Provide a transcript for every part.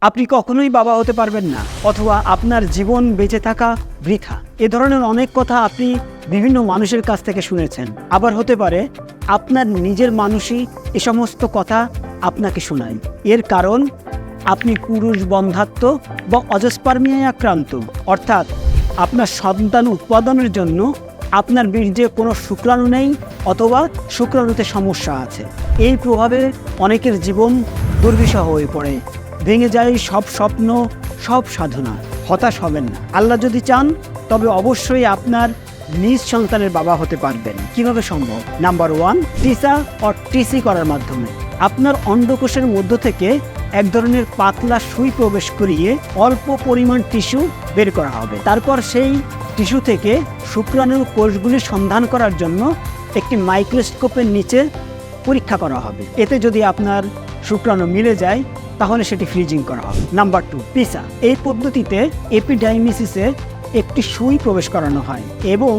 আপনি কখনোই বাবা হতে পারবেন না, অথবা আপনার জীবন বেঁচে থাকা বৃথা। এ ধরনের অনেক কথা আপনি বিভিন্ন মানুষের কাছ থেকে শুনেছেন। আবার হতে পারে আপনার নিজের মানুষই এ সমস্ত কথা আপনাকে শোনায়। এর কারণ আপনি পুরুষ বন্ধ্যাত্ব বা অজস্পার্মিয়ায় আক্রান্ত, অর্থাৎ আপনার সন্তান উৎপাদনের জন্য আপনার বীর্যে কোনো শুক্রাণু নেই অথবা শুক্রাণুতে সমস্যা আছে। এই প্রভাবে অনেকের জীবন দুর্বিষহ হয়ে পড়ে, ভেঙে যায় সব স্বপ্ন, সব সাধনা। হতাশ হবেন না। আল্লাহ যদি চান তবে অবশ্যই আপনার নিজ সন্তানের বাবা হতে পারবেন। কিভাবে সম্ভব? নাম্বার 1, টিসা অর টিসি করার মাধ্যমে। আপনার অন্ডকোষের মধ্য থেকে এক ধরনের পাতলা সুই প্রবেশ করিয়ে অল্প পরিমাণ টিস্যু বের করা হবে। তারপর সেই টিস্যু থেকে শুক্রাণুর কোষগুলি সন্ধান করার জন্য একটি মাইক্রোস্কোপের নিচে পরীক্ষা করা হবে। এতে যদি আপনার শুক্রাণু মিলে যায় তাহলে সেটি ফ্রিজিং করা হবে। নাম্বার 2, পিসা। এই পদ্ধতিতে এপিডাইমিসিসে একটি সুই প্রবেশ করানো হয় এবং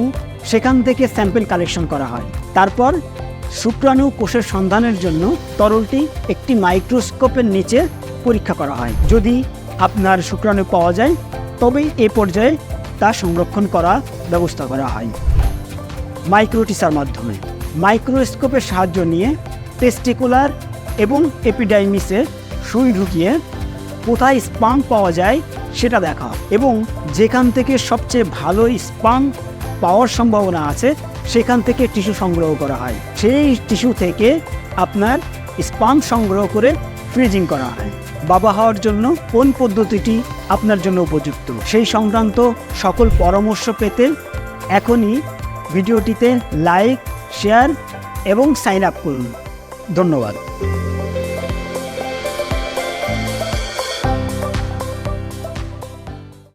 সেখান থেকে স্যাম্পল কালেকশন করা হয়। তারপর শুক্রাণু কোষের সন্ধানের জন্য তরলটি একটি মাইক্রোস্কোপের নিচে পরীক্ষা করা হয়। যদি আপনার শুক্রাণু পাওয়া যায় তবেই এ পর্যায়ে তা সংরক্ষণ করার ব্যবস্থা করা হয় মাইক্রোটিসার মাধ্যমে। মাইক্রোস্কোপের সাহায্য নিয়ে টেস্টিকুলার এবং এপিডাইমিসে সুই ঢুকিয়ে কোথায় স্পার্ম পাওয়া যায় সেটা দেখা হয় এবং যেখান থেকে সবচেয়ে ভালো স্পার্ম পাওয়ার সম্ভাবনা আছে সেখান থেকে টিস্যু সংগ্রহ করা হয়। সেই টিস্যু থেকে আপনার স্পার্ম সংগ্রহ করে ফ্রিজিং করা হয়। বাবা হওয়ার জন্য কোন পদ্ধতিটি আপনার জন্য উপযুক্ত সেই সংক্রান্ত সকল পরামর্শ পেতে এখনই ভিডিওটিতে লাইক, শেয়ার এবং সাইন আপ করুন। ধন্যবাদ।